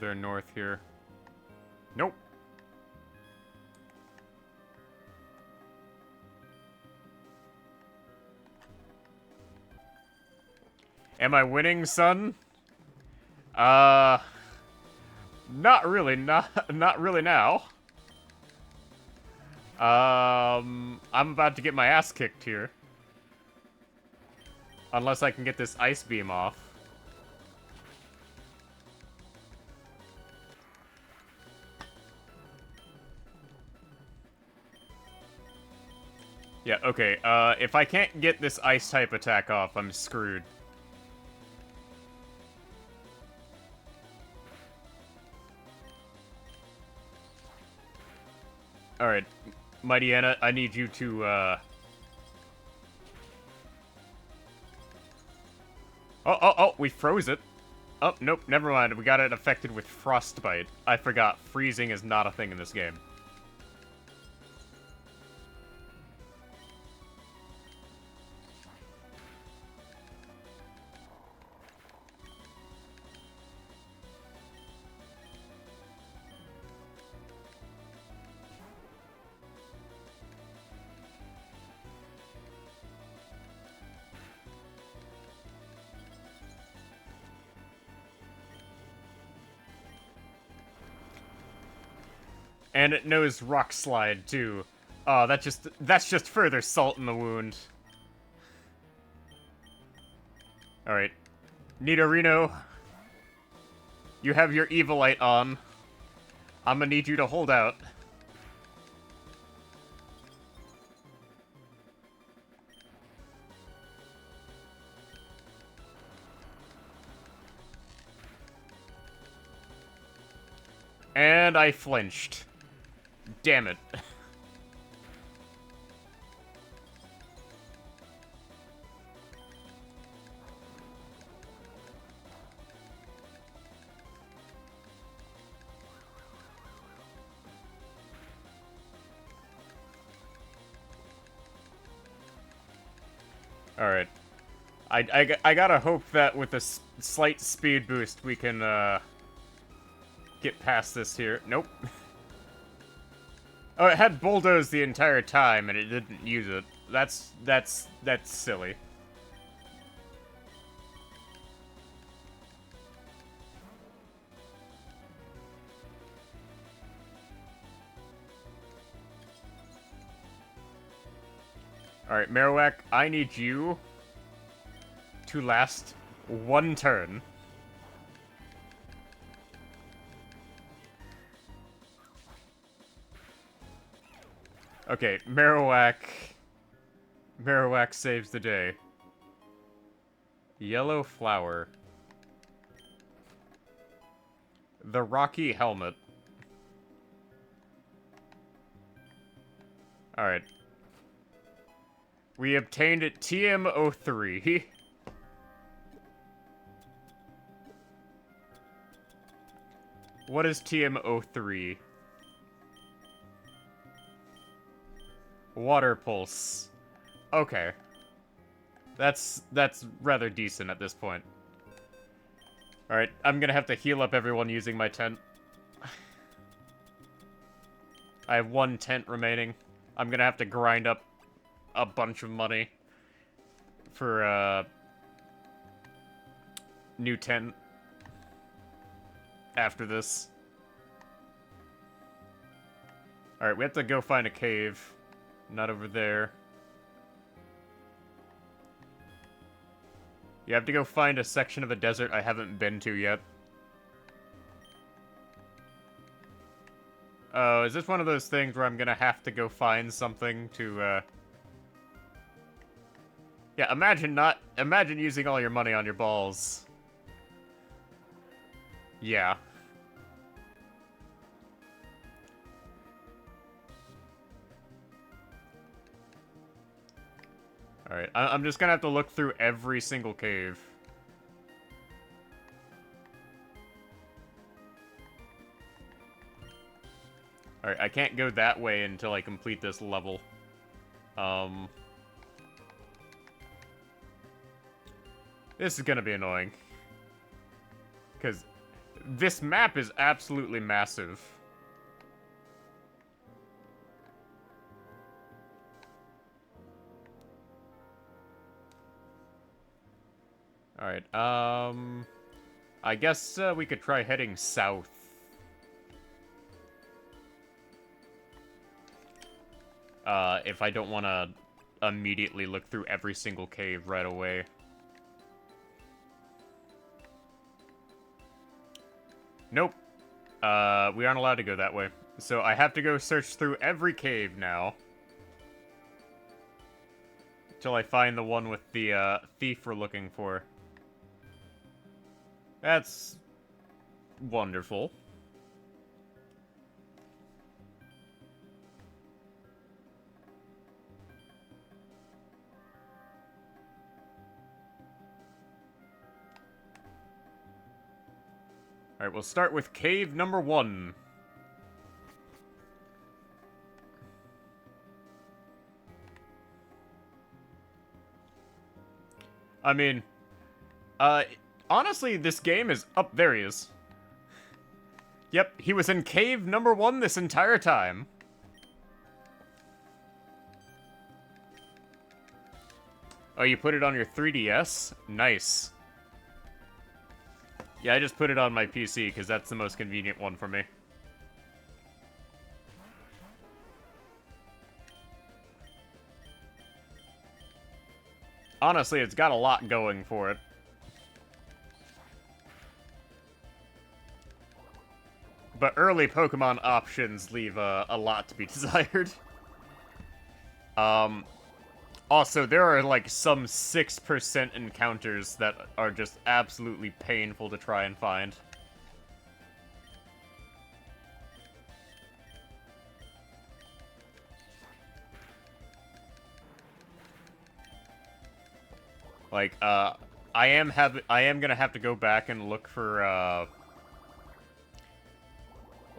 They're north here. Nope. Am I winning, son? Not really. Not really now. I'm about to get my ass kicked here. Unless I can get this ice beam off. Yeah, okay. If I can't get this ice type attack off, I'm screwed. Alright. Mighty Anna, I need you to, Oh, we froze it. Oh, nope, never mind. We got it affected with frostbite. I forgot. Freezing is not a thing in this game. And it knows Rock Slide, too. Oh, that's just further salt in the wound. Alright. Nidorino, you have your Evilite on. I'm gonna need you to hold out. And I flinched. Damn it. Alright. I gotta hope that with a slight speed boost we can, get past this here. Nope. Oh, it had bulldoze the entire time and it didn't use it. That's silly. Alright, Marowak, I need you to last one turn. Okay, Marowak saves the day. Yellow flower. The rocky helmet. Alright. We obtained TM03. What is TM03? Water pulse. Okay. That's rather decent at this point. Alright, I'm gonna have to heal up everyone using my tent. I have one tent remaining. I'm gonna have to grind up a bunch of money for, new tent after this. Alright, we have to go find a cave. Not over there. You have to go find a section of a desert I haven't been to yet. Oh, is this one of those things where I'm gonna have to go find something to, Yeah, imagine using all your money on your balls. Yeah. Alright, I'm just gonna have to look through every single cave. Alright, I can't go that way until I complete this level. This is gonna be annoying. Because This map is absolutely massive. Alright, I guess we could try heading south. If I don't want to immediately look through every single cave right away. Nope. We aren't allowed to go that way. So I have to go search through every cave now. Till I find the one with the, thief we're looking for. That's wonderful. Alright, we'll start with cave number 1. I mean, honestly, this game is... Oh, there he is. Yep, he was in cave number 1 this entire time. Oh, you put it on your 3DS? Nice. Yeah, I just put it on my PC, because that's the most convenient one for me. Honestly, it's got a lot going for it. But early Pokemon options leave a lot to be desired. Also, there are, like, some 6% encounters that are just absolutely painful to try and find. Like, I am gonna have to go back and look for,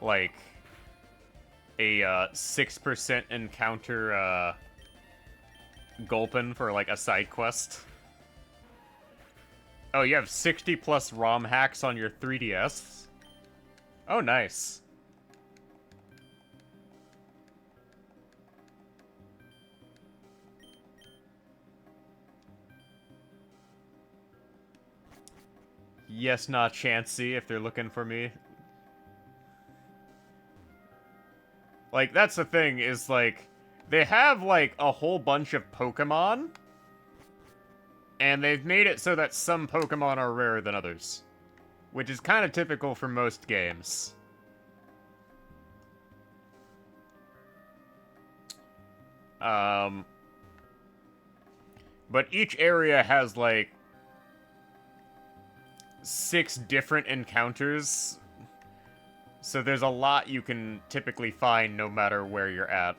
like, a, 6% encounter, Gulpin for, like, a side quest. Oh, you have 60 plus ROM hacks on your 3DS? Oh, nice. Yes, not Chansey, if they're looking for me. Like, that's the thing, is, like, they have, like, a whole bunch of Pokemon, and they've made it so that some Pokemon are rarer than others. Which is kind of typical for most games. But each area has, like, 6 different encounters, so there's a lot you can typically find no matter where you're at.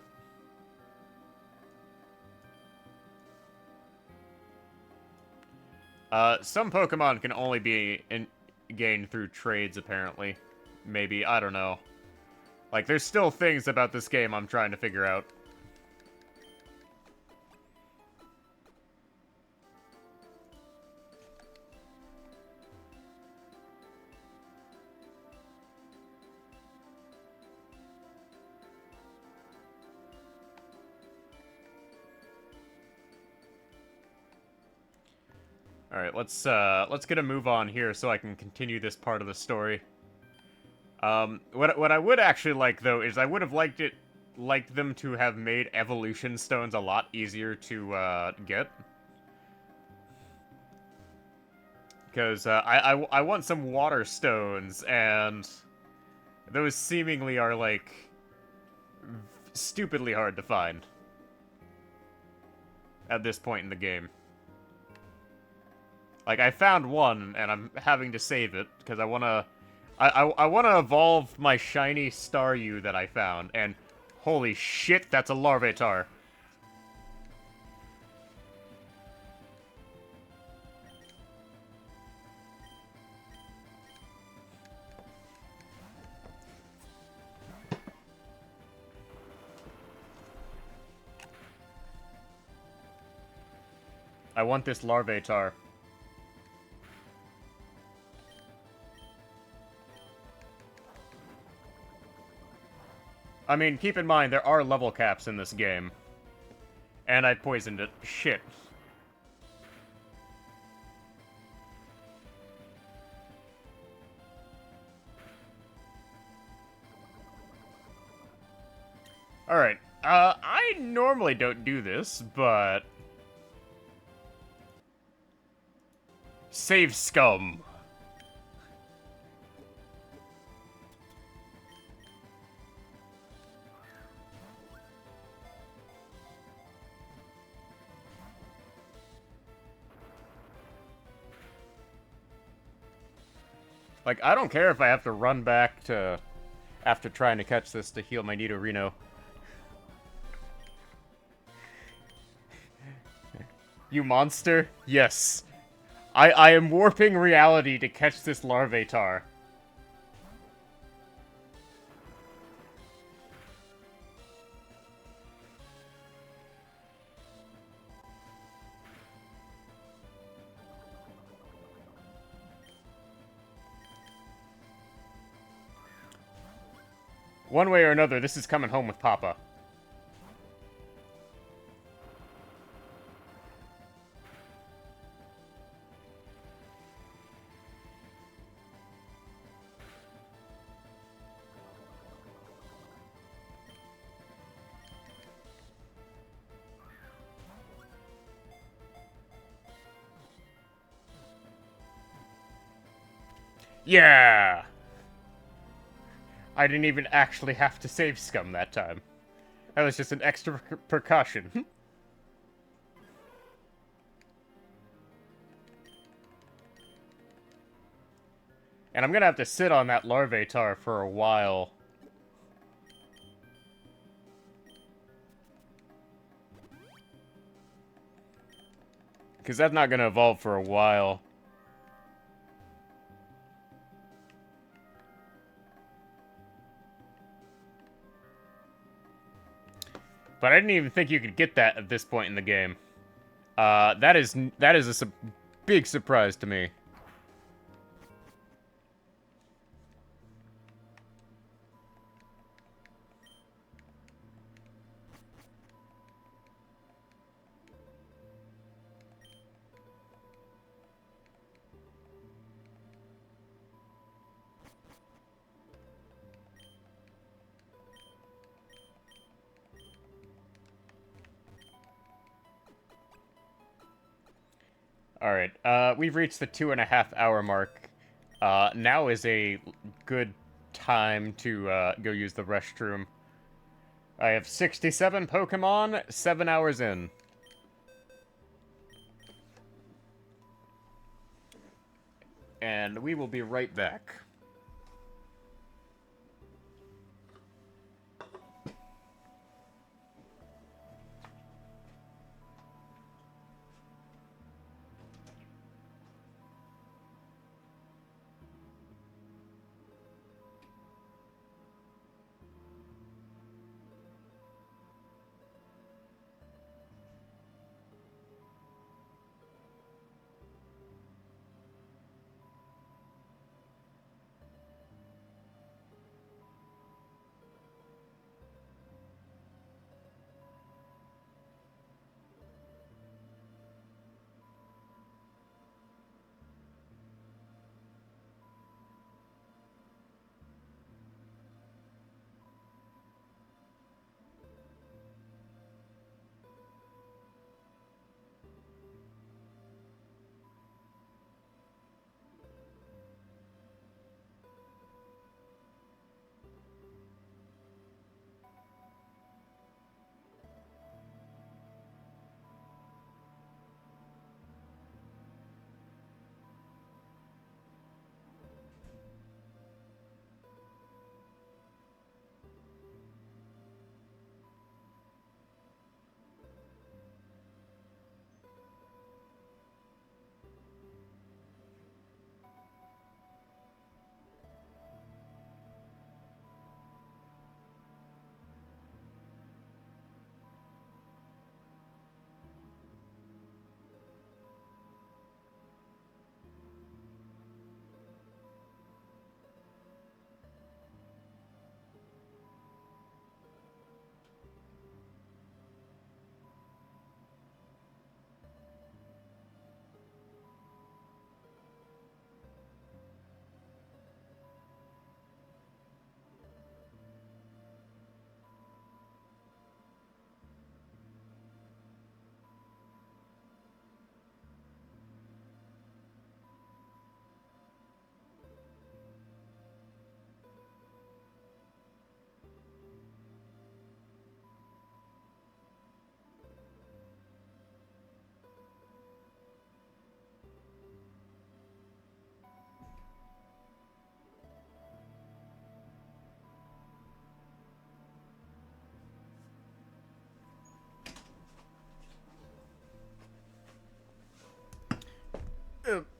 Some Pokemon can only be gained through trades, apparently. Maybe, I don't know. Like, there's still things about this game I'm trying to figure out. Alright, let's get a move on here so I can continue this part of the story. What I would actually like, though, is I would have liked them to have made evolution stones a lot easier to, get. Because, I want some water stones, and those seemingly are, like, stupidly hard to find at this point in the game. Like, I found one, and I'm having to save it, because I wanna... I wanna evolve my shiny Staryu that I found, and holy shit, that's a Larvitar. I want this Larvitar. I mean, keep in mind, there are level caps in this game. And I poisoned it. Shit. Alright. I normally don't do this, but... Save scum. Like, I don't care if I have to run back to... after trying to catch this to heal my Nidorino. You monster? Yes. I am warping reality to catch this Larvatar. One way or another, this is coming home with Papa. Yeah! I didn't even actually have to save scum that time. That was just an extra precaution. And I'm gonna have to sit on that Larvatar for a while. Because that's not gonna evolve for a while. But I didn't even think you could get that at this point in the game. That is a big surprise to me. Alright, we've reached the 2.5-hour mark. Now is a good time to, go use the restroom. I have 67 Pokemon, 7 hours in. And we will be right back.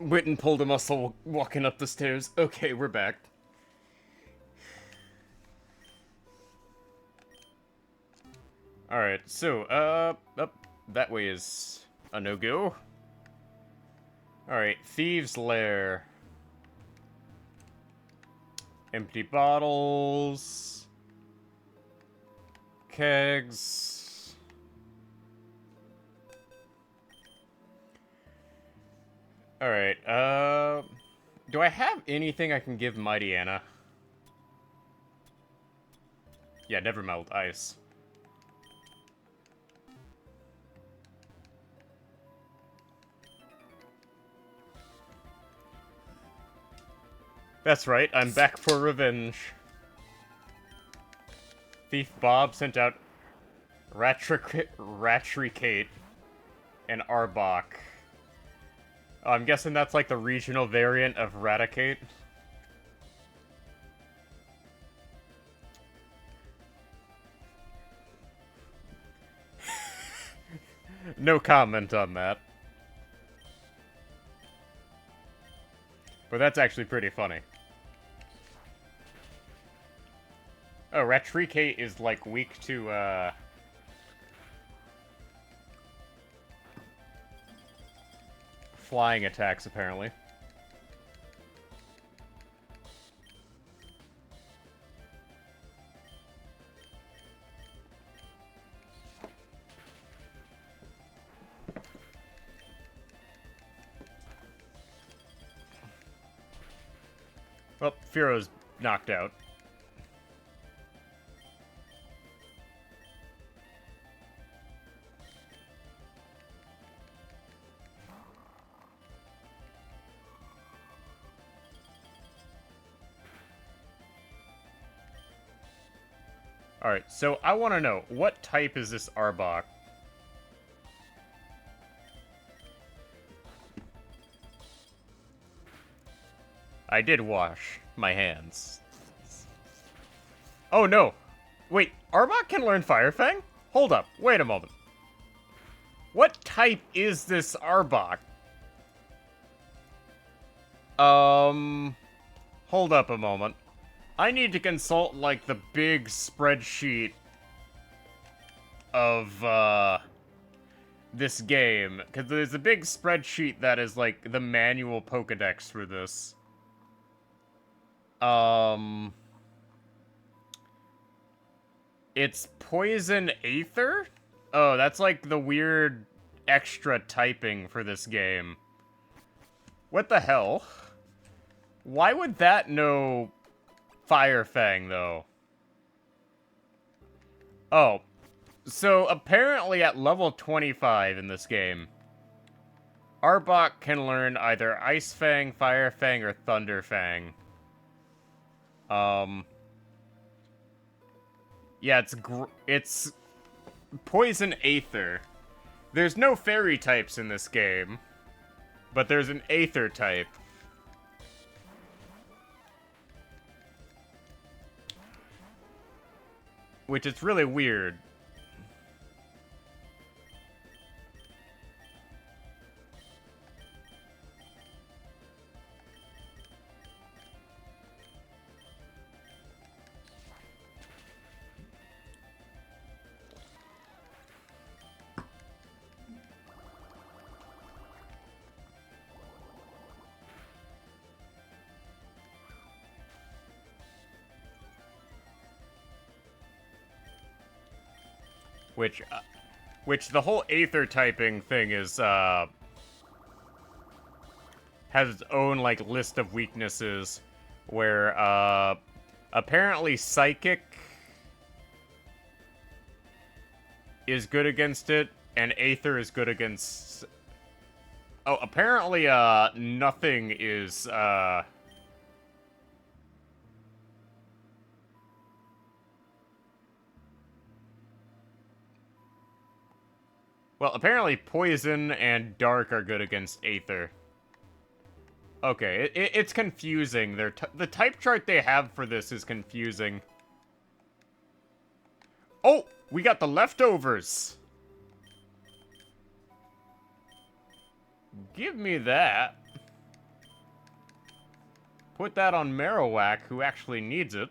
Went and pulled a muscle walking up the stairs. Okay, we're back. Alright, so, up that way is a no-go. Alright, Thieves' Lair. Empty bottles. Kegs. Alright, do I have anything I can give Mighty Anna? Yeah, never melt ice. That's right, I'm back for revenge. Thief Bob sent out Ratricate and Arbok. I'm guessing that's like the regional variant of Raticate. No comment on that. But that's actually pretty funny. Oh, Ratricate is like weak to, flying attacks, apparently. Well, Firo's knocked out. Alright, so I want to know, what type is this Arbok? I did wash my hands. Oh no! Wait, Arbok can learn Fire Fang? Hold up, wait a moment. What type is this Arbok? Hold up a moment. I need to consult, like, the big spreadsheet of, this game. Because there's a big spreadsheet that is, like, the manual Pokedex for this. It's Poison Aether? Oh, that's, like, the weird extra typing for this game. What the hell? Why would that know Fire Fang, though? Oh. So, apparently at level 25 in this game, Arbok can learn either Ice Fang, Fire Fang, or Thunder Fang. Yeah, it's Poison Aether. There's no fairy types in this game, but there's an Aether type. Which is really weird. Which the whole Aether typing thing is, has its own, like, list of weaknesses, where, apparently Psychic is good against it, and Aether is good against... Oh, apparently, nothing is, Well, apparently Poison and Dark are good against Aether. Okay, it's confusing. The type chart they have for this is confusing. Oh, we got the leftovers. Give me that. put that on Marowak, who actually needs it.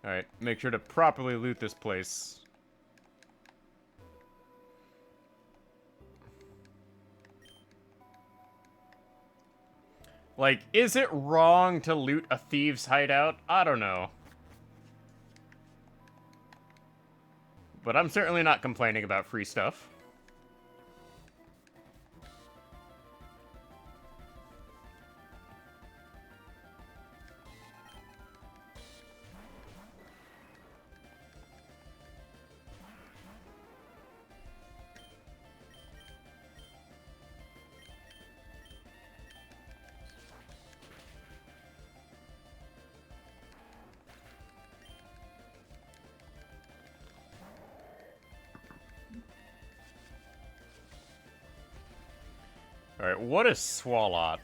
Alright, make sure to properly loot this place. Like, is it wrong to loot a thieves' hideout? I don't know. But I'm certainly not complaining about free stuff. Alright, what is Swalot?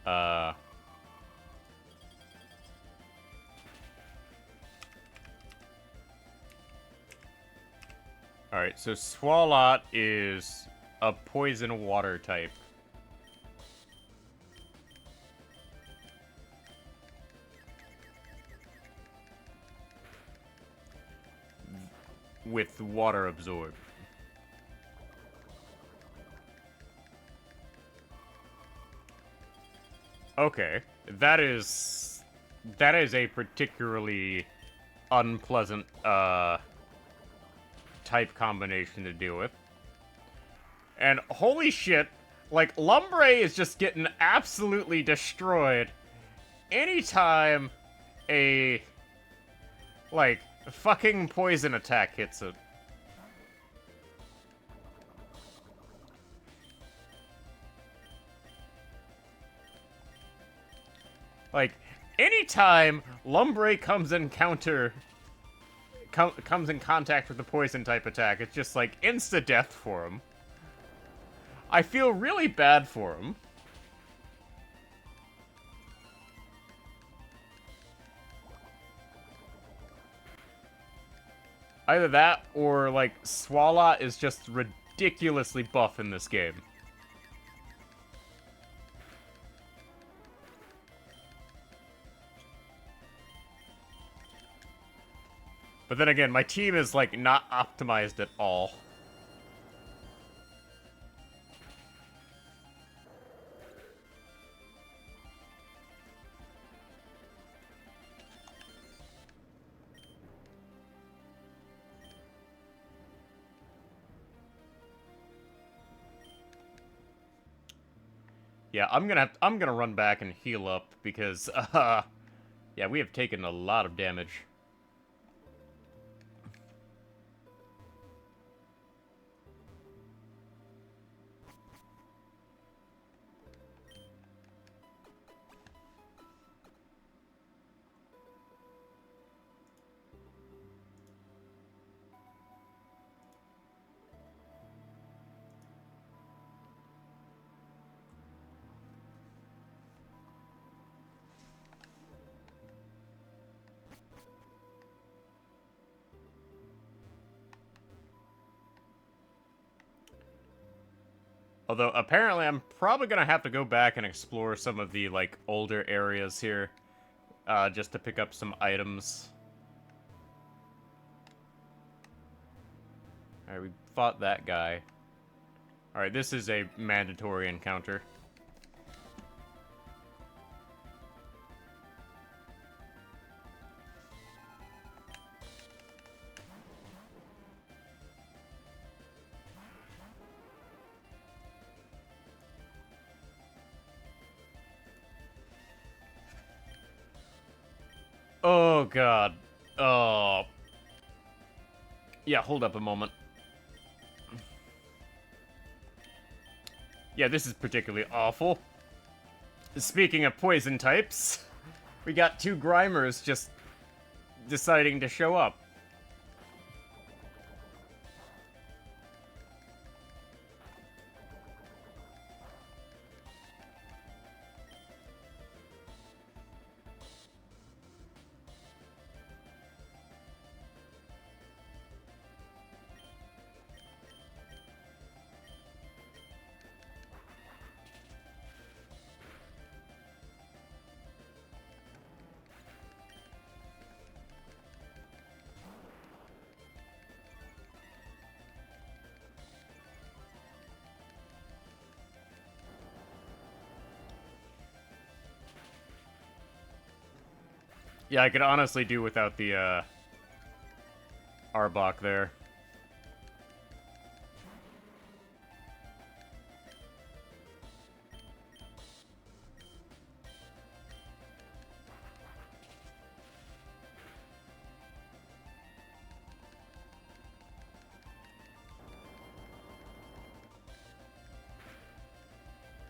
Alright, so Swalot is a poison water type. With water absorb. Okay, that is a particularly unpleasant type combination to deal with. And holy shit, like Lumbre is just getting absolutely destroyed anytime a like fucking poison attack hits it. Like, anytime Lumbre comes in comes in contact with the poison type attack, it's just like insta-death for him. I feel really bad for him. Either that, or like Swalot is just ridiculously buff in this game. But then again, my team is, like, not optimized at all. Yeah, I'm gonna run back and heal up because, yeah, we have taken a lot of damage. Although, apparently, I'm probably gonna have to go back and explore some of the, like, older areas here, just to pick up some items. Alright, we fought that guy. Alright, this is a mandatory encounter. Oh, God. Oh. Yeah, hold up a moment. Yeah, this is particularly awful. Speaking of poison types, we got two Grimers just deciding to show up. Yeah, I could honestly do without the, Arbok there.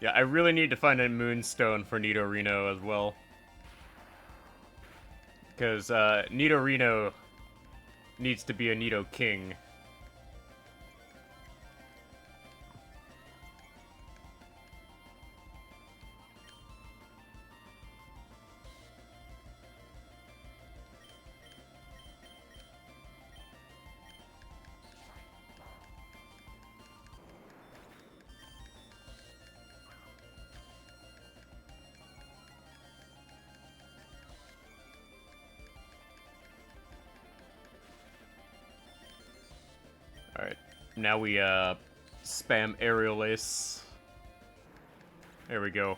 Yeah, I really need to find a Moonstone for Nidorino as well. Because, Nidorino needs to be a Nido King. Alright, now we, spam Aerial Ace. There we go.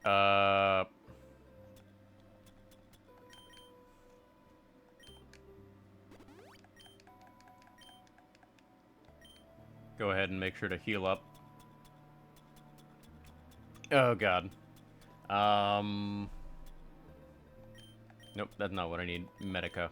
Alright, go ahead and make sure to heal up. Oh, God. Nope, that's not what I need. Medica.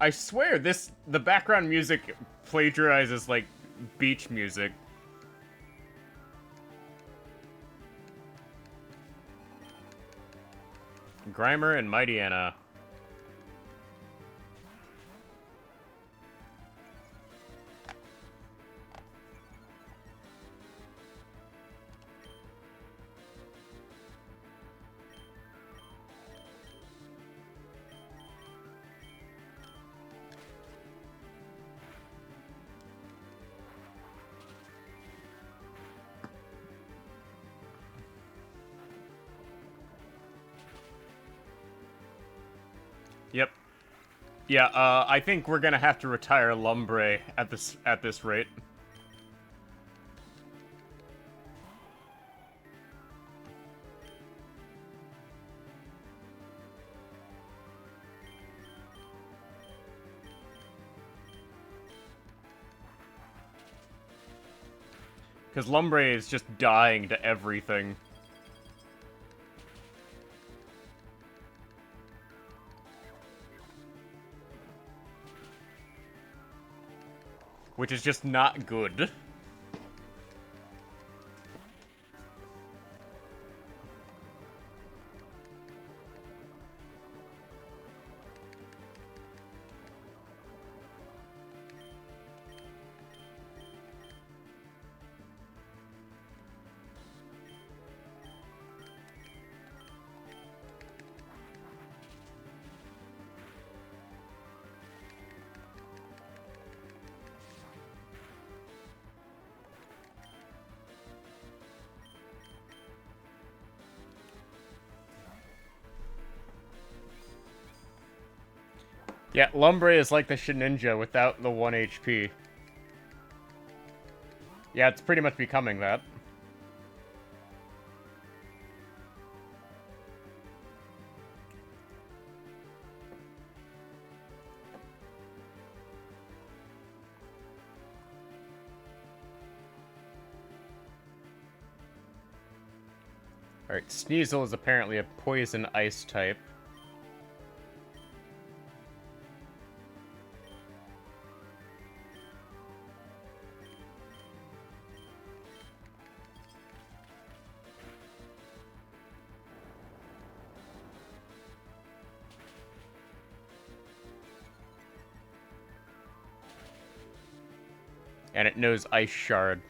I swear, the background music plagiarizes, like, beach music. Grimer and Mighty Anna. Yep. Yeah, I think we're gonna have to retire Lumbre at this rate. Because Lumbre is just dying to everything. Which is just not good. Yeah, Lumbre is like the Shedinja without the 1 HP. Yeah, it's pretty much becoming that. Alright, Sneasel is apparently a poison ice type. And it knows Ice Shard.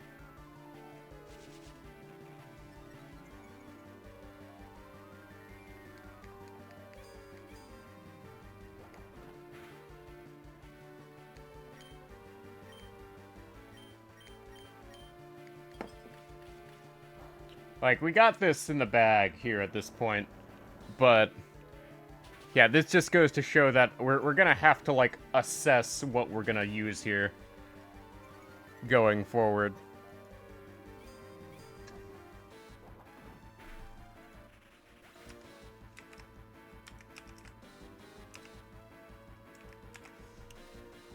Like, we got this in the bag here at this point, but yeah, this just goes to show that we're gonna have to, like, assess what we're gonna use here going forward.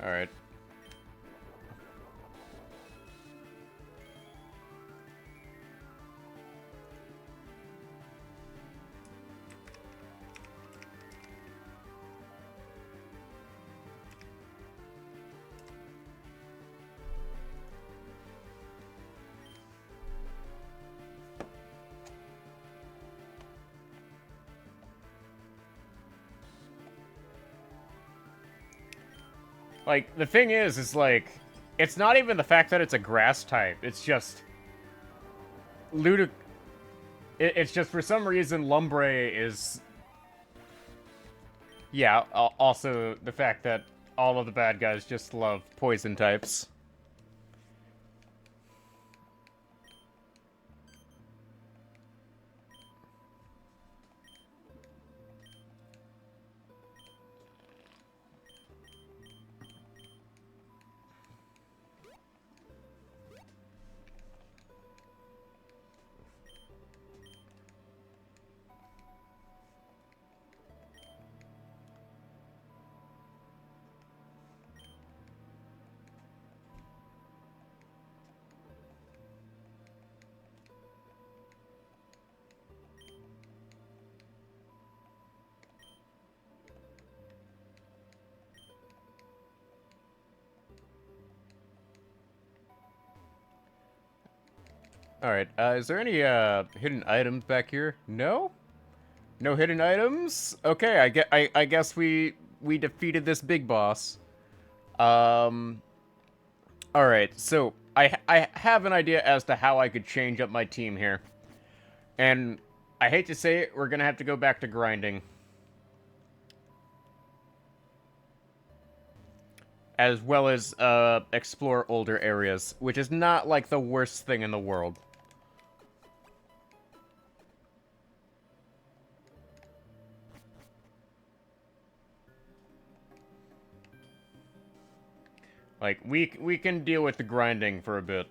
Alright. Like, the thing is like, it's not even the fact that it's a grass type, it's just... It's just, for some reason, Lumbre is... Yeah, also the fact that all of the bad guys just love poison types. Alright, is there any, hidden items back here? No? No hidden items? Okay, I guess we defeated this big boss. Alright, so, I have an idea as to how I could change up my team here. And, I hate to say it, we're gonna have to go back to grinding. As well as, explore older areas, which is not, like, the worst thing in the world. Like, we can deal with the grinding for a bit.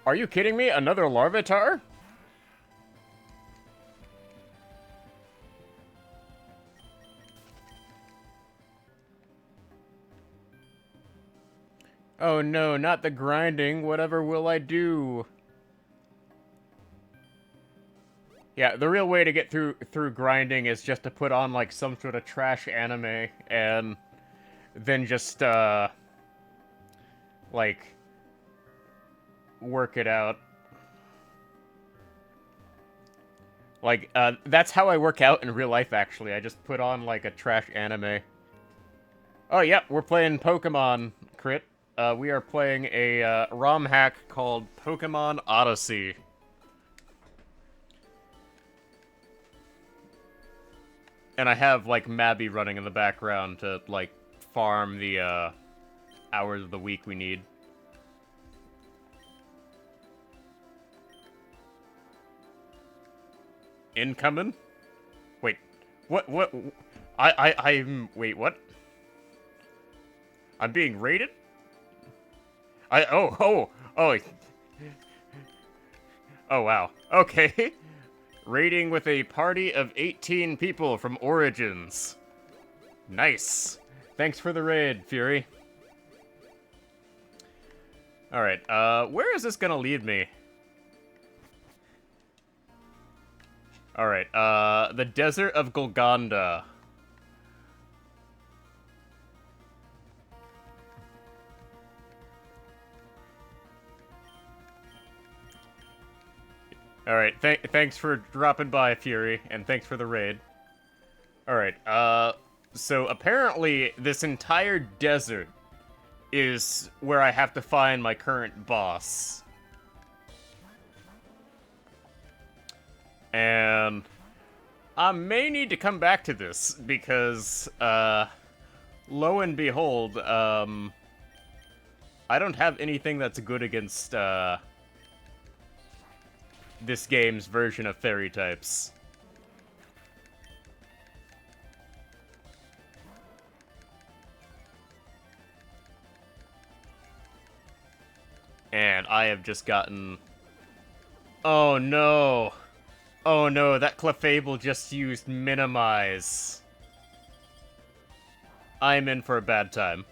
Are you kidding me? Another Larvitar? Oh no, not the grinding. Whatever will I do? Yeah, the real way to get through grinding is just to put on, like, some sort of trash anime, and then just, like, work it out. Like, that's how I work out in real life, actually. I just put on, like, a trash anime. Oh, yep, we're playing Pokemon, Crit. We are playing a, ROM hack called Pokemon Odyssey. And I have, like, Mabby running in the background to, like, farm the, hours of the week we need. Incoming? Wait, what, wait, what? I'm being raided? Oh, wow. Okay. Raiding with a party of 18 people from Origins. Nice. Thanks for the raid, Fury. Alright, where is this gonna lead me? Alright, the Desert of Golconda. Alright, thanks for dropping by, Fury, and thanks for the raid. Alright, so apparently this entire desert is where I have to find my current boss. And I may need to come back to this, because, lo and behold, I don't have anything that's good against, this game's version of fairy types. And I have just gotten... Oh no! Oh no, that Clefable just used Minimize. I'm in for a bad time.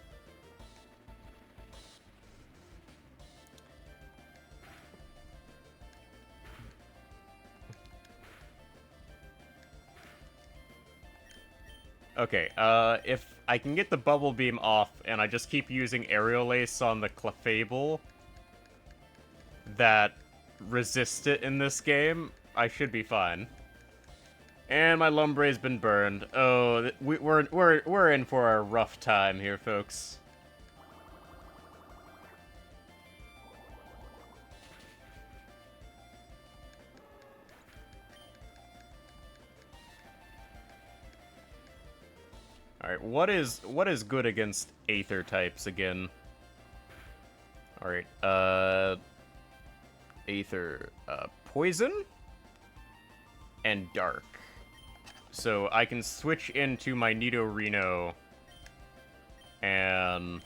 Okay, if I can get the Bubble Beam off and I just keep using Aerial Ace on the Clefable that resist it in this game, I should be fine. And my Lumbre's been burned. Oh, we're in for a rough time here, folks. Alright, what is good against Aether types again? Alright, Aether, Poison? And Dark. So I can switch into my Nidorino and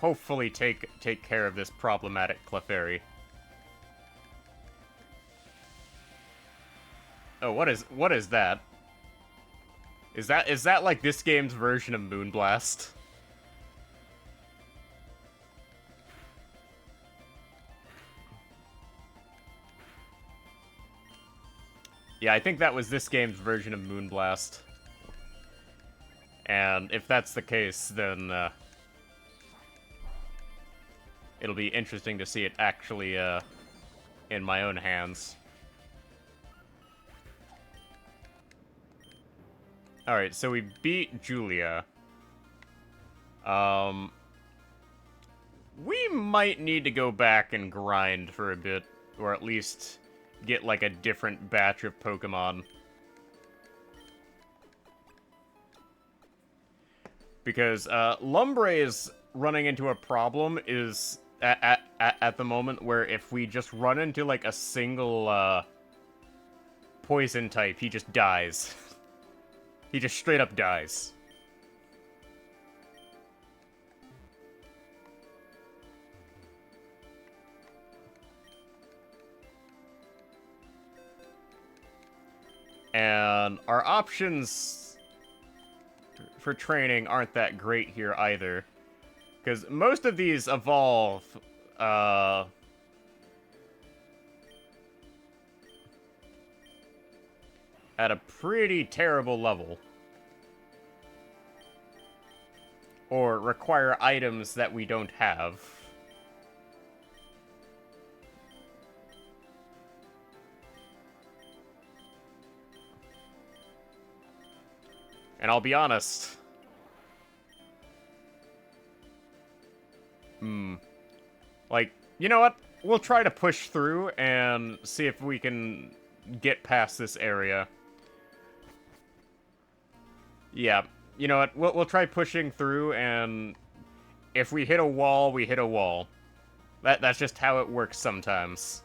hopefully take care of this problematic Clefairy. Oh, what is that? Is that like this game's version of Moonblast? Yeah, I think that was this game's version of Moonblast. And if that's the case, then it'll be interesting to see it actually in my own hands. Alright, so we beat Julia. We might need to go back and grind for a bit, or at least get like a different batch of Pokemon. Because Lumbre is running into a problem is at the moment where if we just run into like a single poison type, he just dies. He just straight up dies. And our options for training aren't that great here either. Because most of these evolve, at a pretty terrible level. Or require items that we don't have. And I'll be honest. Like, you know what? We'll try to push through and see if we can get past this area. Yeah, you know what? We'll try pushing through, and if we hit a wall, we hit a wall. That's just how it works sometimes.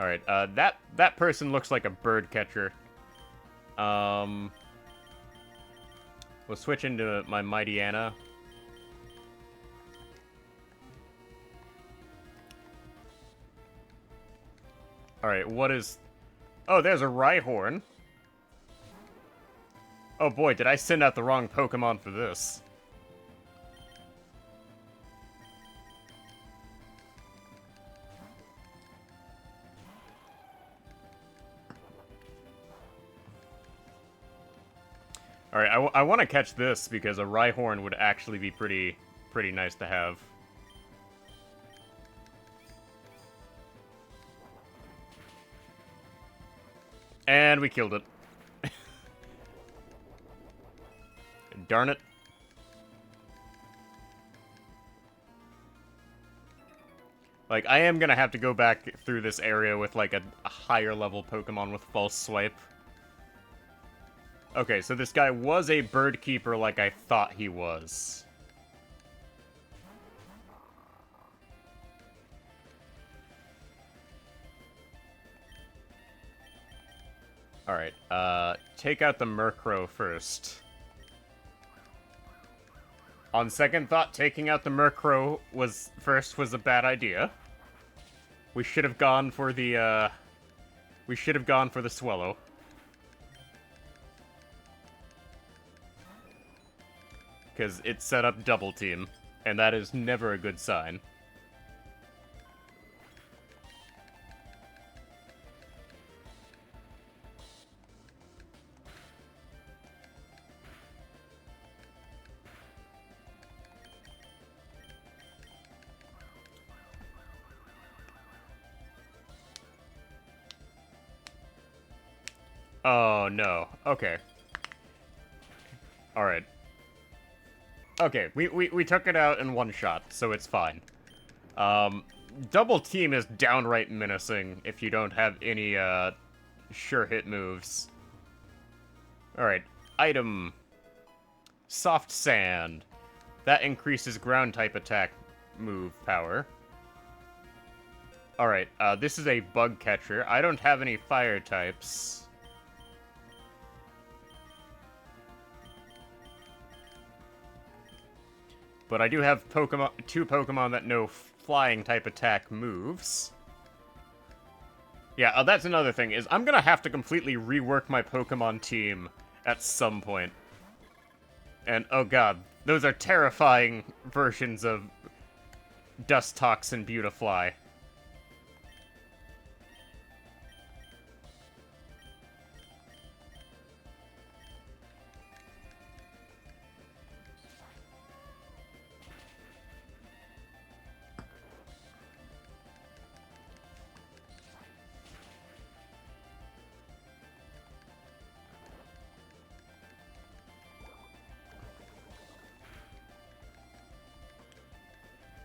Alright, that person looks like a bird catcher. We'll switch into my Mighty Anna. Alright, what is... Oh, there's a Rhyhorn. Oh boy, did I send out the wrong Pokemon for this. Alright, I want to catch this because a Rhyhorn would actually be pretty nice to have. And we killed it. Darn it. Like, I am gonna have to go back through this area with, like, a higher level Pokemon with False Swipe. Okay, so this guy was a bird keeper like I thought he was. Alright, take out the Murkrow first. On second thought, taking out the Murkrow was a bad idea. We should have gone for the, Swellow. Because it set up double team, and that is never a good sign. Oh, no. Okay. Alright. Okay, we took it out in one shot, so it's fine. Double team is downright menacing if you don't have any, sure hit moves. Alright, item. Soft Sand. That increases ground type attack move power. Alright, this is a bug catcher. I don't have any fire types. But I do have two Pokemon that know flying type attack moves. Yeah, that's another thing, is I'm gonna have to completely rework my Pokemon team at some point. And, oh god, those are terrifying versions of Dustox and Beautifly.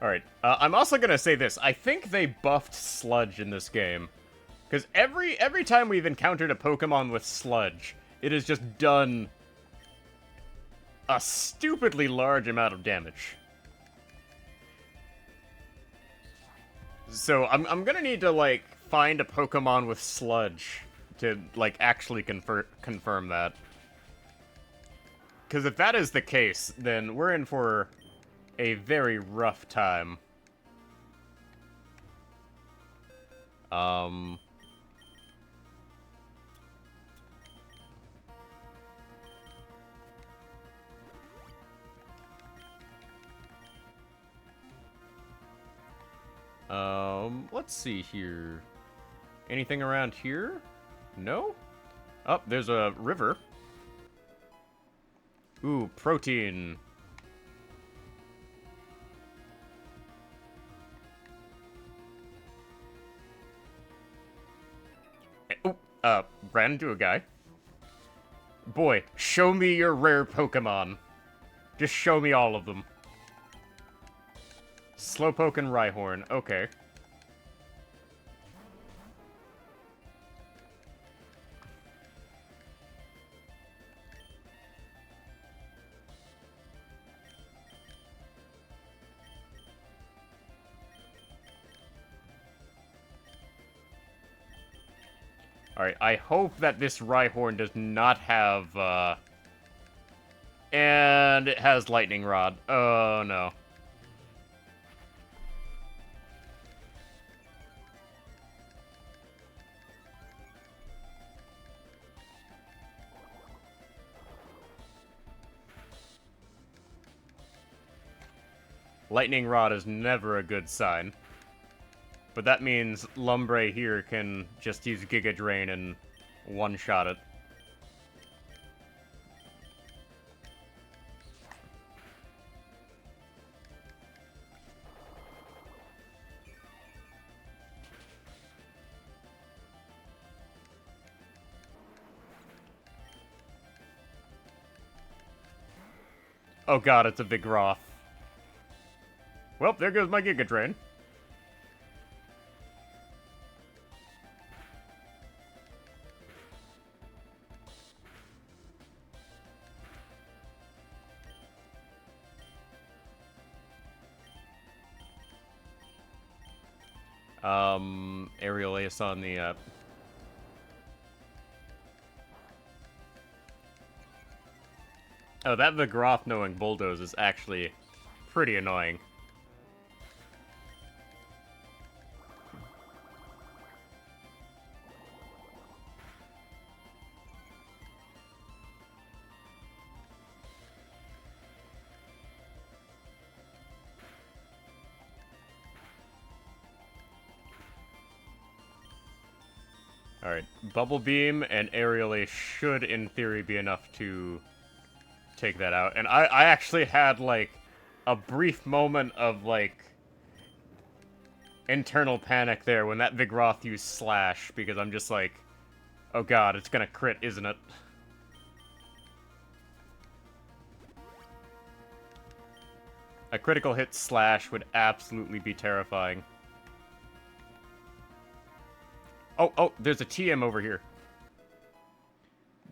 Alright, I'm also gonna say this. I think they buffed Sludge in this game. Because every time we've encountered a Pokemon with Sludge, it has just done a stupidly large amount of damage. So I'm gonna need to, like, find a Pokemon with Sludge to, like, actually confirm that. Because if that is the case, then we're in for a very rough time. Let's see here. Anything around here? No? Oh, there's a river. Ooh, protein. Ran into a guy. Boy, show me your rare Pokemon. Just show me all of them. Slowpoke and Rhyhorn, okay. Alright, I hope that this Rhyhorn does not have, and it has Lightning Rod. Oh, no. Lightning Rod is never a good sign. But that means Lumbre here can just use Giga Drain and one-shot it. Oh god, it's a big Roth. Well, there goes my Giga Drain. Aerial Ace on the, Oh, that Vigroth knowing Bulldoze is actually pretty annoying. Alright, Bubble Beam and Aerial Ace should, in theory, be enough to take that out. And I actually had, like, a brief moment of, like, internal panic there when that Vigroth used Slash, because I'm just like, oh god, it's gonna crit, isn't it? A critical hit Slash would absolutely be terrifying. Oh, there's a TM over here.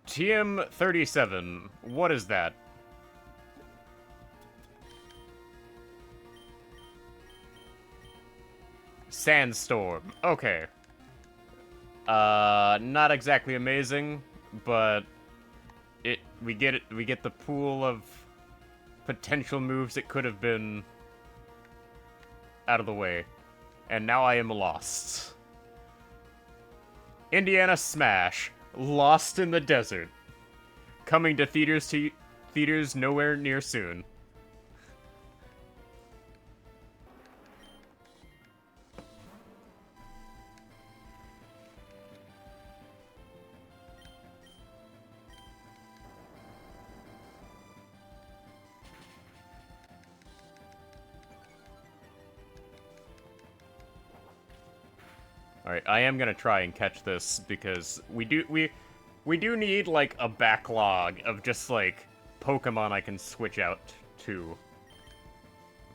TM37. What is that? Sandstorm. Okay. Not exactly amazing, but we get the pool of potential moves it could have been out of the way. And now I am lost. Indiana Smash. Lost in the Desert. Coming to theaters nowhere near soon. Alright, I am gonna try and catch this, because we do need, like, a backlog of just, like, Pokemon I can switch out to.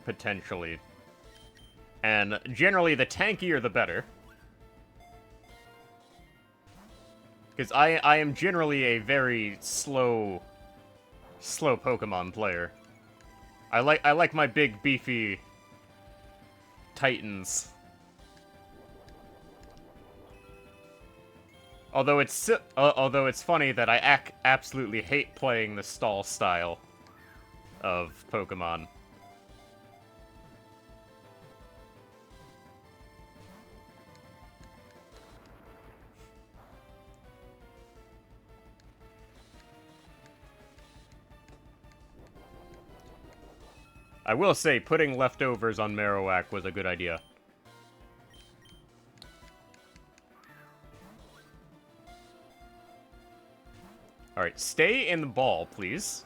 Potentially. And generally, the tankier the better. Because I am generally a very slow Pokemon player. I like my big, beefy Titans. Although it's funny that I absolutely hate playing the stall style of Pokemon. I will say, putting leftovers on Marowak was a good idea. Alright, stay in the ball, please.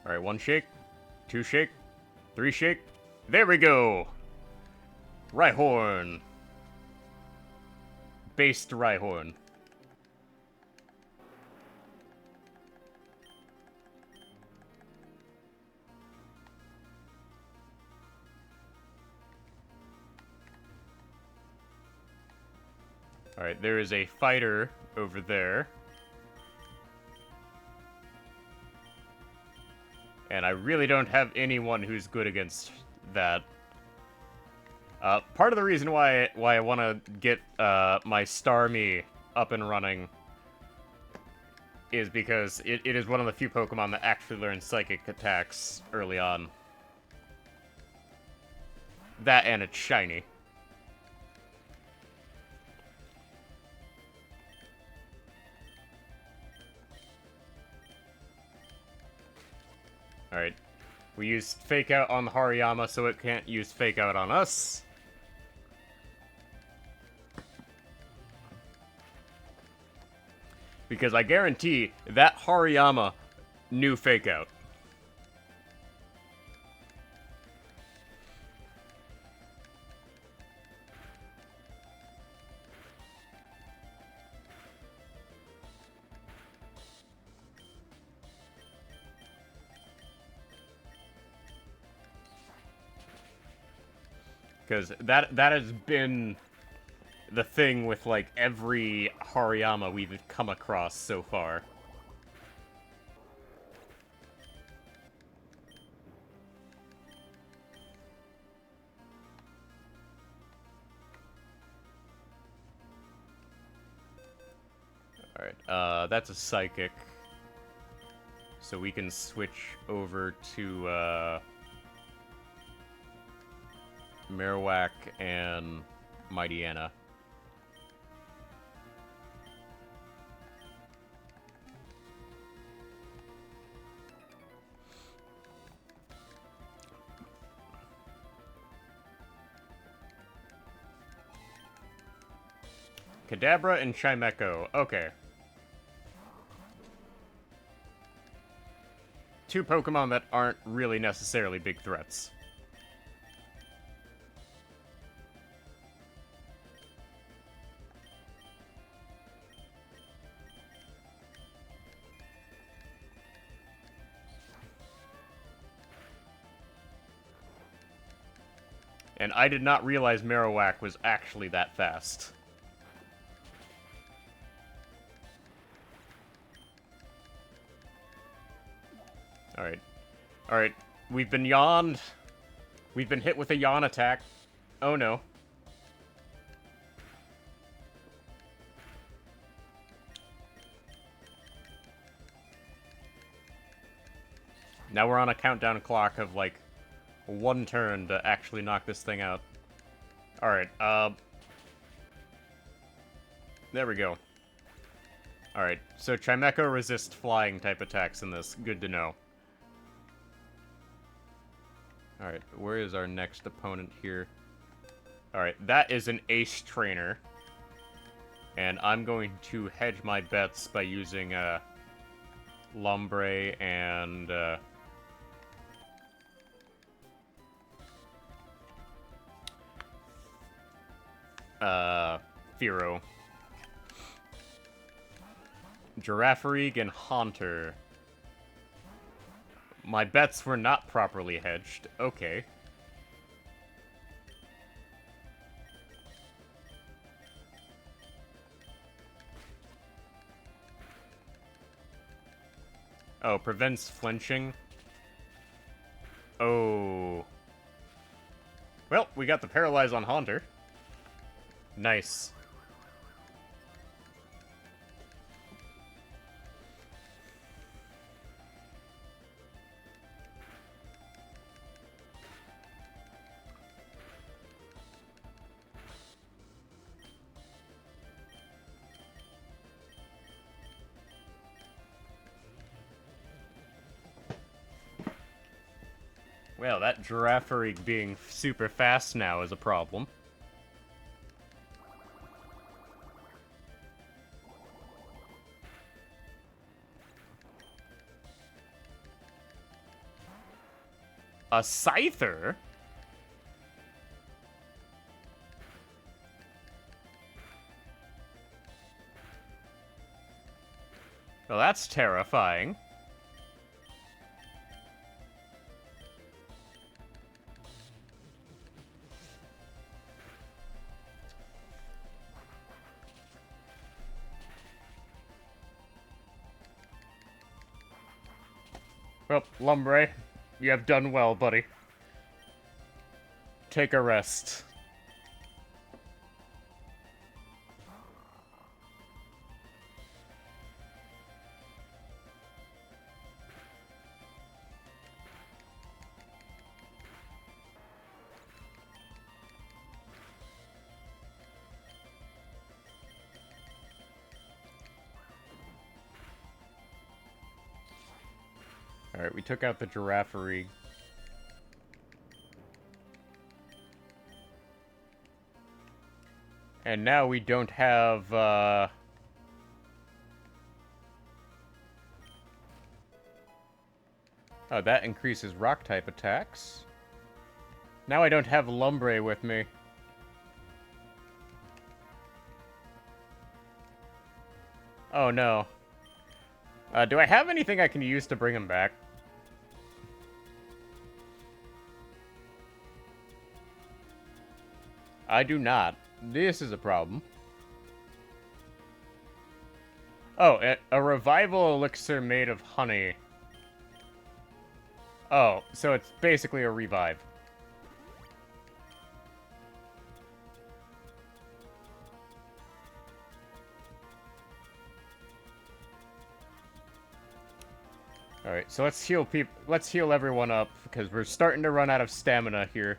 Alright, 1 shake, 2 shake, 3 shake. There we go! Rhyhorn. Based Rhyhorn. Alright, there is a fighter over there. And I really don't have anyone who's good against that. Part of the reason why I want to get my Starmie up and running is because it is one of the few Pokemon that actually learn Psychic attacks early on. That and it's shiny. Alright. We used Fake Out on the Hariyama, so it can't use Fake Out on us. Because I guarantee that Hariyama New fake out. Because that has been the thing with, like, every Hariyama we've come across so far. Alright, that's a psychic. So we can switch over to, Marowak and Mighty Anna. Kadabra and Chimecho. Okay. Two Pokemon that aren't really necessarily big threats. And I did not realize Marowak was actually that fast. Alright. Alright. We've been yawned. We've been hit with a yawn attack. Oh no. Now we're on a countdown clock of, like, one turn to actually knock this thing out. Alright, there we go. Alright, so Chimecho resists flying type attacks in this. Good to know. Alright, where is our next opponent here? Alright, that is an ace trainer. And I'm going to hedge my bets by using, Lombre and, Fearow. Girafarig and Haunter. My bets were not properly hedged. Okay. Oh, prevents flinching. Oh. Well, we got the Paralyze on Haunter. Nice. Well, that Girafarig being super fast now is a problem. A Scyther? Well, that's terrifying. Well, Lumbre, you have done well, buddy. Take a rest. Alright, we took out the Girafarig. And now we don't have, Oh, that increases rock-type attacks. Now I don't have Lumbre with me. Oh, no. Do I have anything I can use to bring him back? I do not. This is a problem. Oh, a revival elixir made of honey. Oh, so it's basically a revive. Alright, so let's heal people. Let's heal everyone up, because we're starting to run out of stamina here.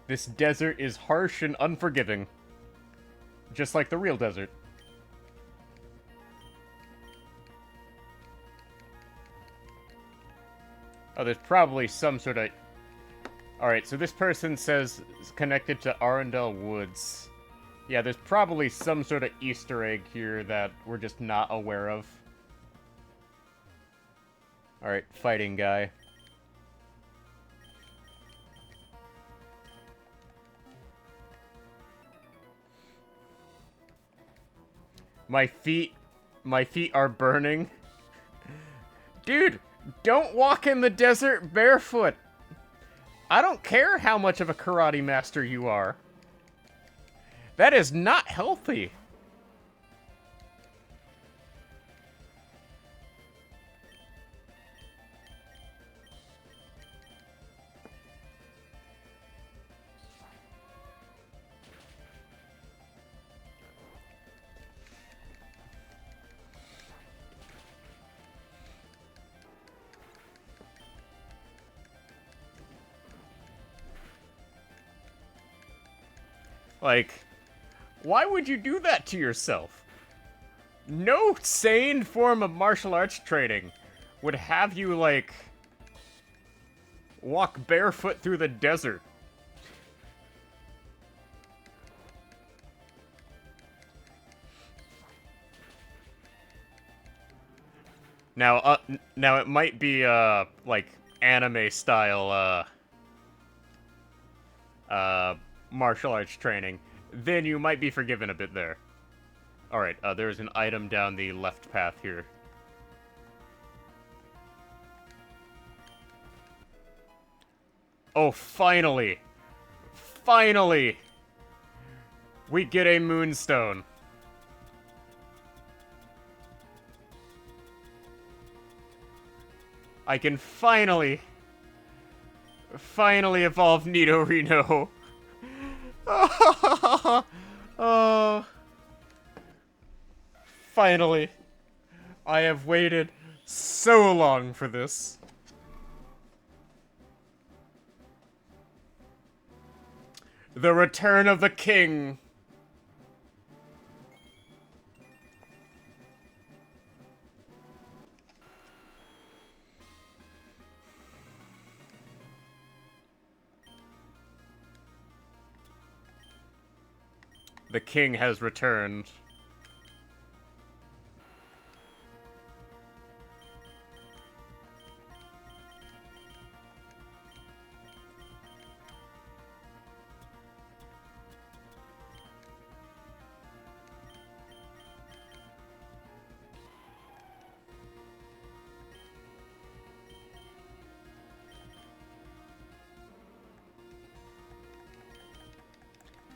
This desert is harsh and unforgiving. Just like the real desert. Oh, there's probably some sort of... Alright, so this person says it's connected to Arundel Woods. Yeah, there's probably some sort of Easter egg here that we're just not aware of. Alright, fighting guy. My feet are burning. Dude, don't walk in the desert barefoot. I don't care how much of a karate master you are. That is not healthy. Like, why would you do that to yourself? No sane form of martial arts training would have you, like, walk barefoot through the desert. Now, now it might be, like, anime-style, martial arts training. Then you might be forgiven a bit there. Alright, there's an item down the left path here. Oh, finally! Finally! We get a moonstone. I can finally evolve Nidorino. Oh. Finally. I have waited so long for this. The return of the king. The king has returned.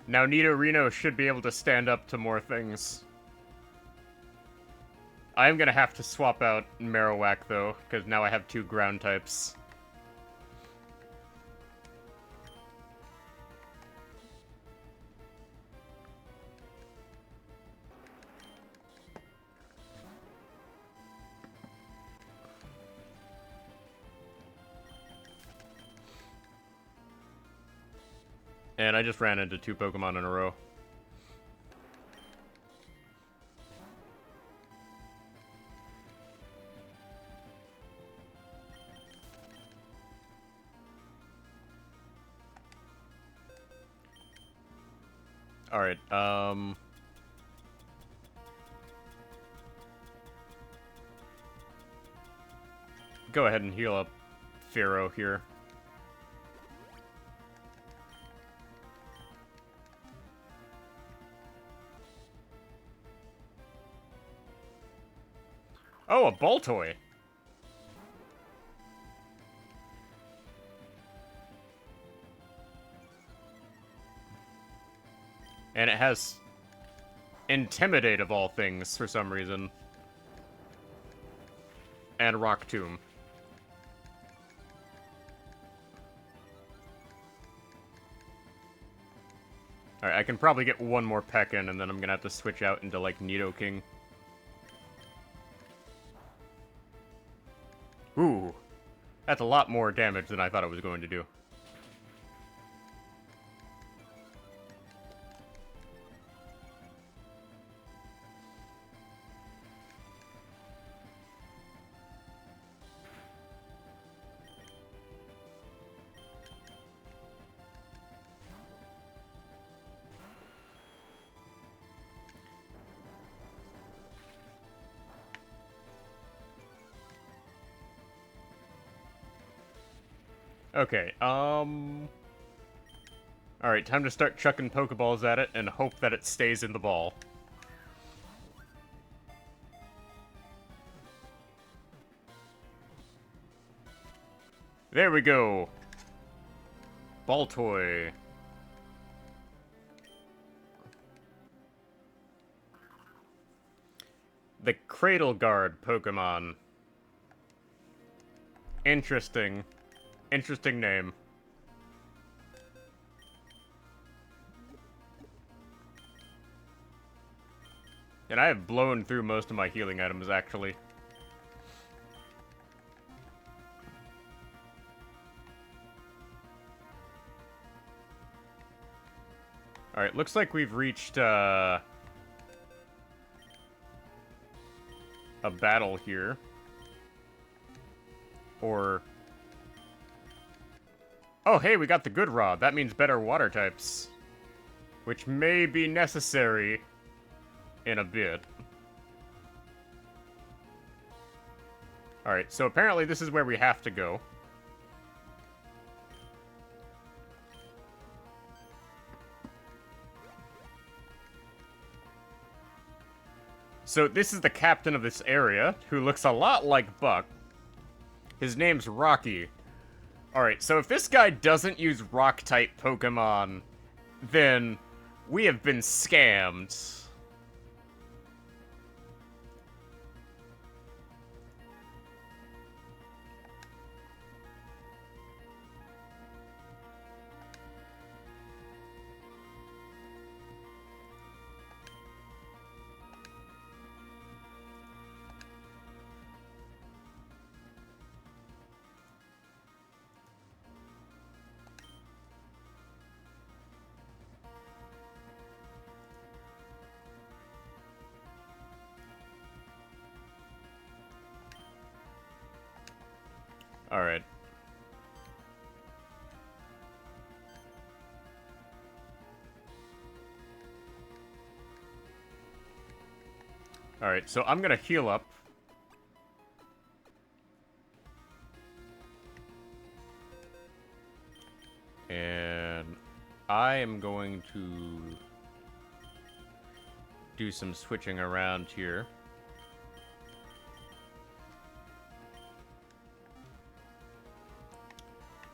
Now Nidorino should be able to stand up to more things. I am gonna have to swap out Marowak, though, because now I have 2 ground types. And I just ran into 2 Pokemon in a row. Alright, go ahead and heal up Pharaoh here. Oh, a Baltoy. And it has Intimidate of all things for some reason. And Rock Tomb. Alright, I can probably get one more peck in, and then I'm gonna have to switch out into, like, Nidoking. Ooh. That's a lot more damage than I thought it was going to do. Okay, Alright, time to start chucking Pokeballs at it and hope that it stays in the ball. There we go! Baltoy. The Cradle Guard Pokemon. Interesting. Interesting name. And I have blown through most of my healing items, actually. Alright, looks like we've reached, a battle here. Or... Oh, hey, we got the good rod. That means better water types. Which may be necessary in a bit. Alright, so apparently this is where we have to go. So this is the captain of this area, who looks a lot like Buck. His name's Rocky. Alright, so if this guy doesn't use Rock-type Pokemon, then we have been scammed. Alright. Alright, so I'm gonna heal up. And I am going to do some switching around here.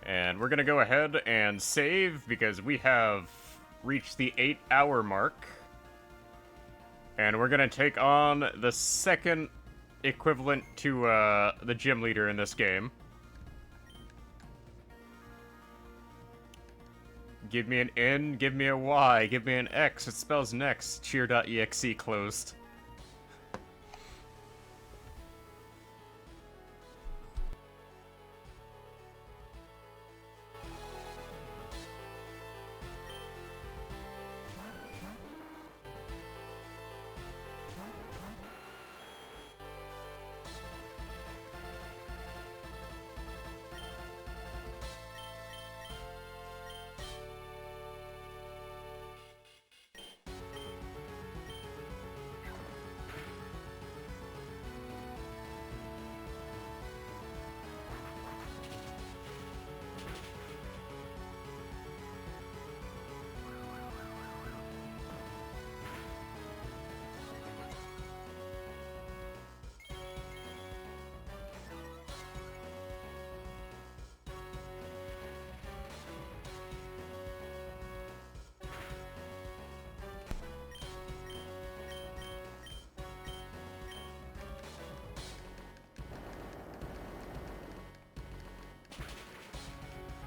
And we're gonna go ahead and save because we have reached the 8-hour mark. And we're gonna take on the second equivalent to the gym leader in this game. Give me an N, give me a Y, give me an X. It spells next. Cheer.exe closed.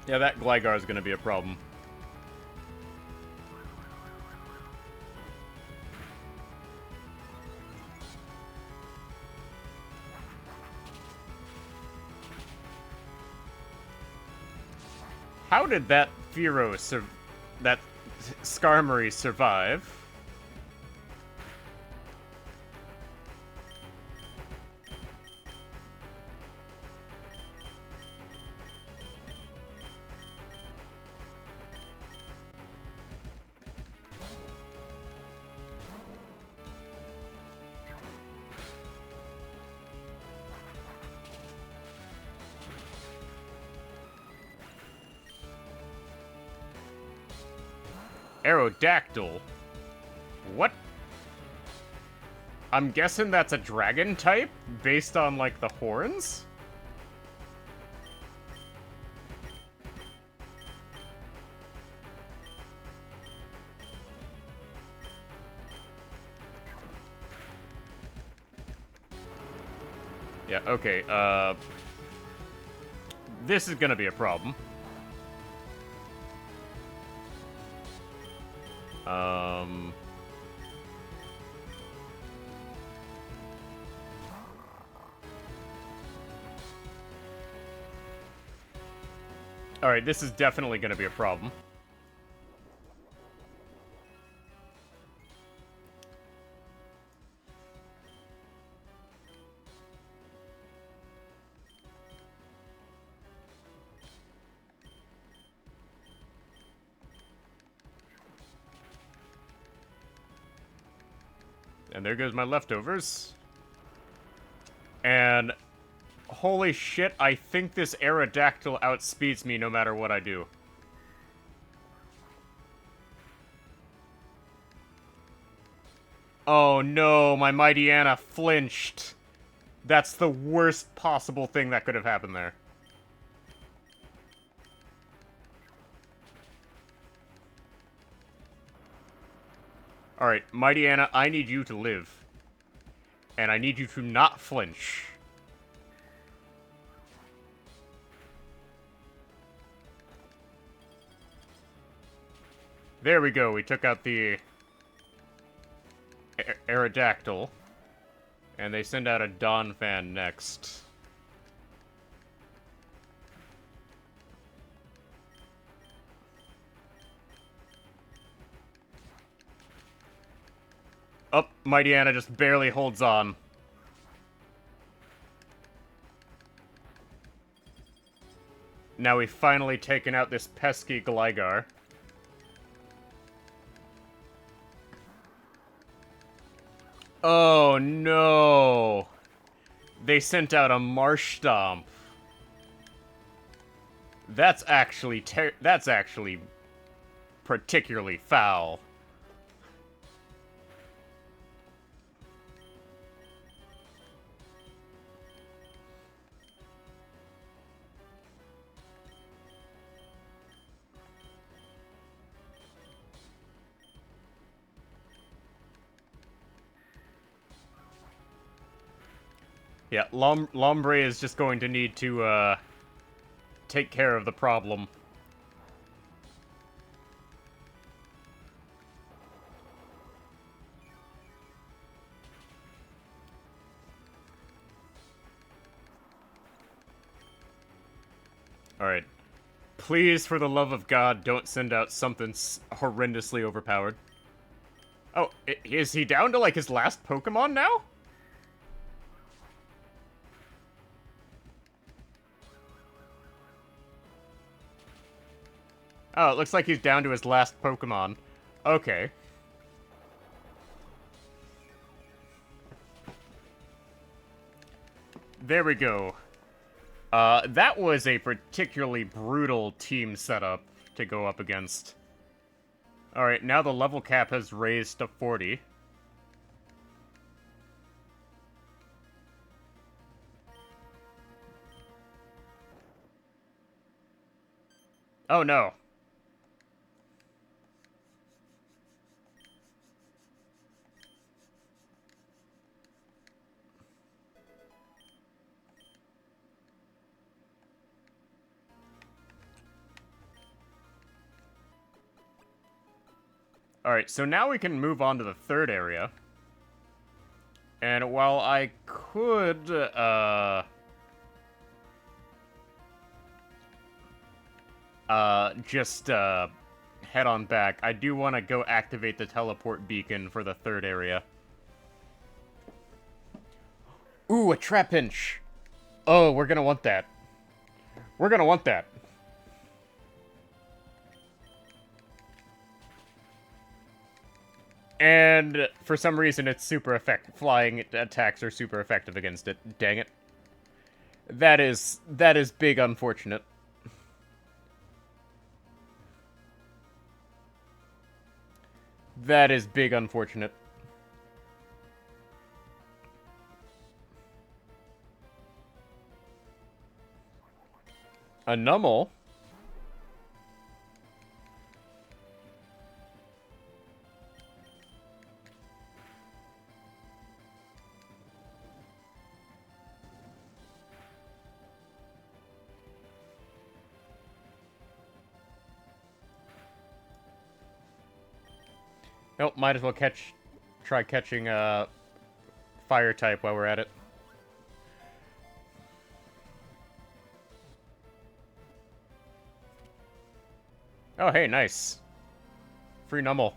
Yeah, that Gligar is gonna be a problem. How did that that Skarmory survive? Aerodactyl? What? I'm guessing that's a dragon type, based on, like, the horns? Yeah, okay, this is gonna be a problem. Alright, this is definitely gonna be a problem. And there goes my leftovers. And holy shit, I think this Aerodactyl outspeeds me no matter what I do. Oh no, my Mightyena flinched. That's the worst possible thing that could have happened there. Alright, Mightyena, I need you to live. And I need you to not flinch. There we go, we took out the Aerodactyl. And they send out a Donphan next. Oh, Mightyena just barely holds on. Now we've finally taken out this pesky Gligar. Oh no! They sent out a Marshtomp. That's actually particularly foul. Yeah, Lombre is just going to need to, take care of the problem. Alright. Please, for the love of God, don't send out something horrendously overpowered. Oh, is he down to, like, his last Pokemon now? Oh, it looks like he's down to his last Pokemon. Okay. There we go. That was a particularly brutal team setup to go up against. Alright, now the level cap has raised to 40. Oh no. Alright, so now we can move on to the third area. And while I could, just, head on back, I do want to go activate the teleport beacon for the third area. Ooh, a trap pinch! Oh, we're gonna want that. We're gonna want that. And for some reason, it's super effective. Flying attacks are super effective against it. Dang it. That is big unfortunate. That is big unfortunate. A Nummel? Nope, might as well try catching a fire type while we're at it. Oh, hey, nice. Free Nummel.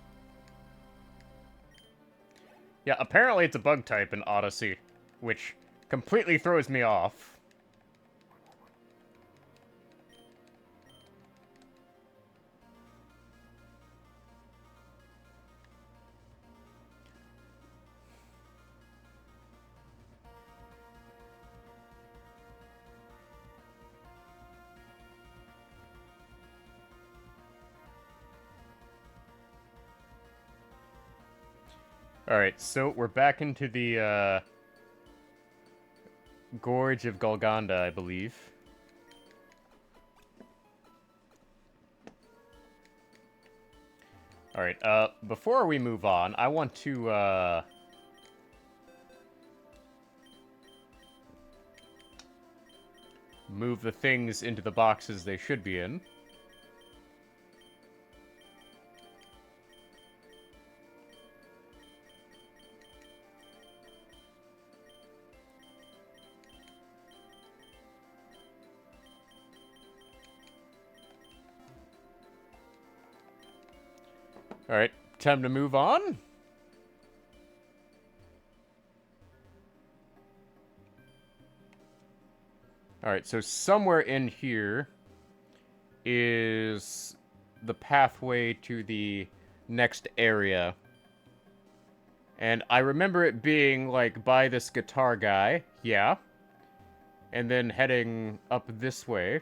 Yeah, apparently it's a bug type in Odyssey, which completely throws me off. Alright, so we're back into the, Gorge of Golgonda, I believe. Alright, before we move on, I want to, move the things into the boxes they should be in. Alright, time to move on. Alright, so somewhere in here is the pathway to the next area. And I remember it being, like, by this guitar guy. Yeah. And then heading up this way.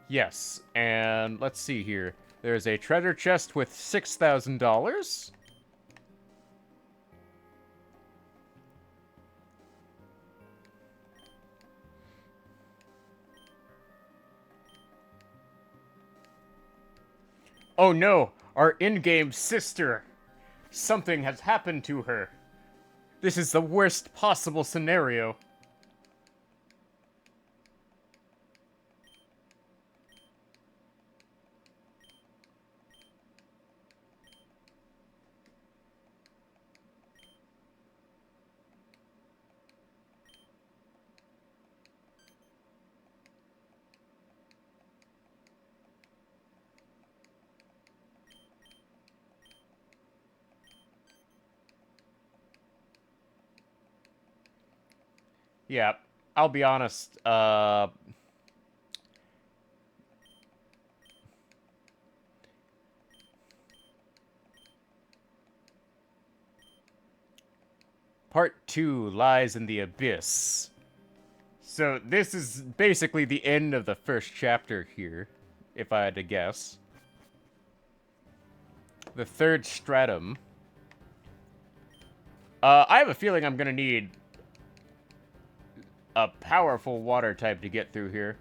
Yes, and let's see here. There's a treasure chest with $6,000. Oh no, our in-game sister. Something has happened to her. This is the worst possible scenario. Yeah, I'll be honest, Part 2 lies in the abyss. So this is basically the end of the first chapter here, if I had to guess. The third stratum. I have a feeling I'm gonna need a powerful water type to get through here.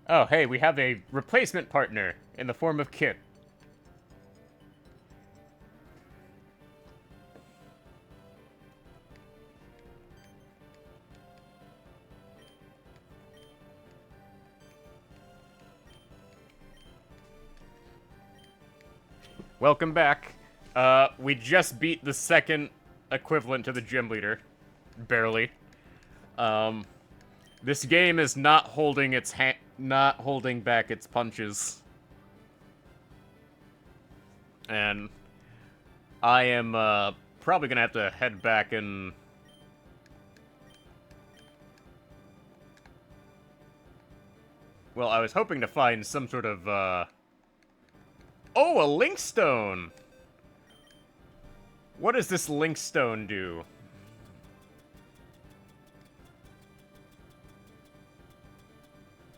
Oh, hey, we have a replacement partner in the form of Kit. Welcome back. We just beat the second equivalent to the gym leader. Barely. This game is not holding back its punches. And I am, probably gonna have to head back and... Well, I was hoping to find some sort of, Oh, a link stone! What does this link stone do?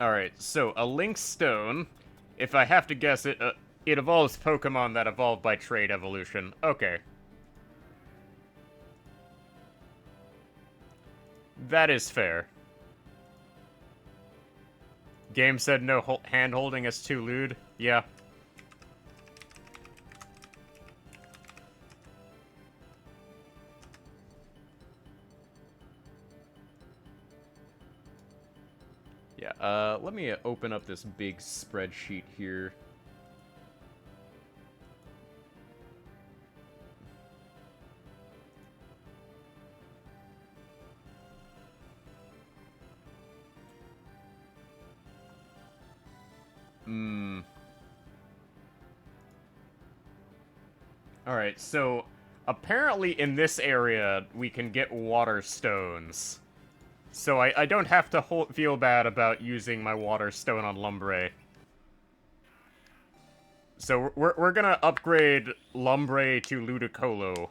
Alright, so a link stone, if I have to guess it, it evolves Pokemon that evolve by trait evolution. Okay. That is fair. Game said no hand-holding is too lewd. Yeah. Yeah, let me open up this big spreadsheet here. Alright, so apparently in this area we can get water stones. So I don't have to feel bad about using my water stone on Lumbre. So we're gonna upgrade Lumbre to Ludicolo.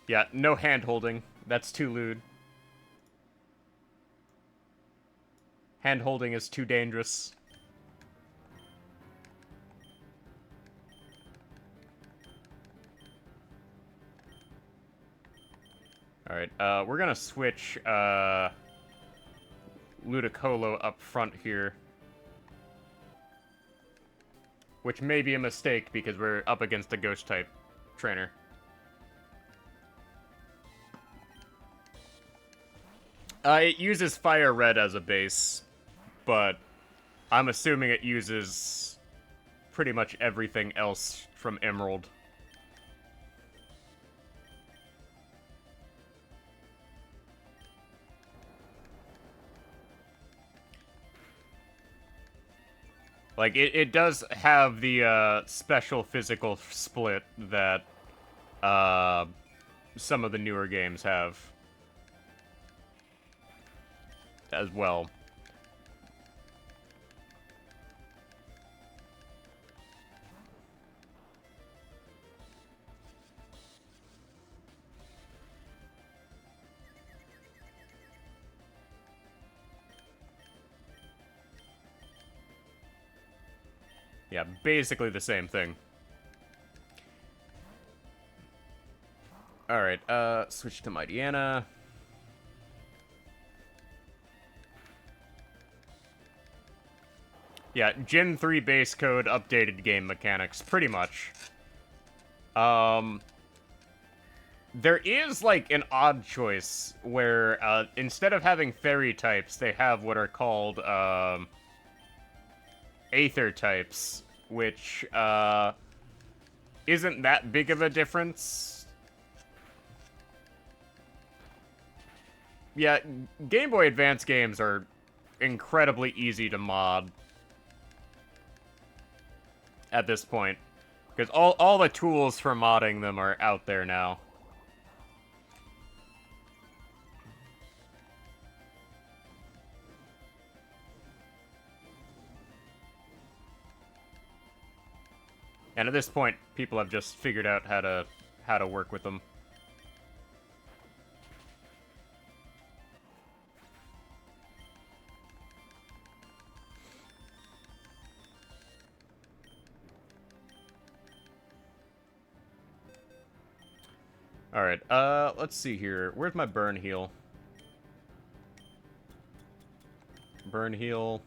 Yeah, no hand-holding. That's too lewd. Hand-holding is too dangerous. Alright, we're gonna switch, Ludicolo up front here. Which may be a mistake, because we're up against a Ghost-type trainer. It uses Fire Red as a base, but I'm assuming it uses pretty much everything else from Emerald. Like, it does have the, special physical split that, some of the newer games have. As well. Yeah, basically the same thing. Alright, switch to Mightyena. Yeah, Gen 3 base code, updated game mechanics, pretty much. There is, like, an odd choice where, instead of having fairy types, they have what are called, Aether types, which, isn't that big of a difference. Yeah, Game Boy Advance games are incredibly easy to mod at this point, because all the tools for modding them are out there now. And at this point, people have just figured out how to work with them. Alright, let's see here. Where's my burn heal? Burn heal.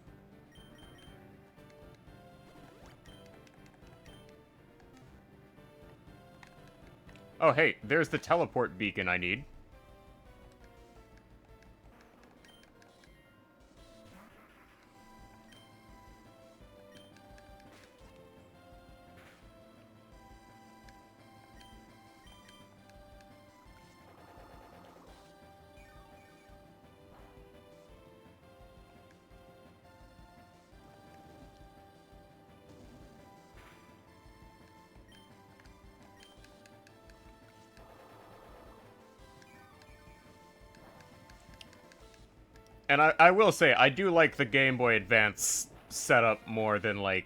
Oh, hey, there's the teleport beacon I need. And I will say, I do like the Game Boy Advance setup more than, like,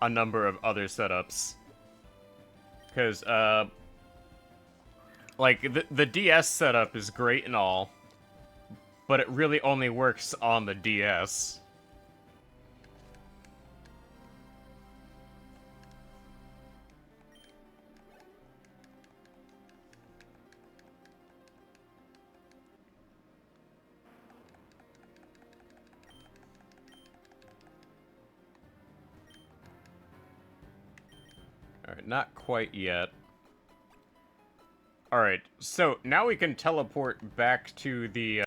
a number of other setups. Because, like, the DS setup is great and all, but it really only works on the DS. Alright, not quite yet. Alright, so now we can teleport back to the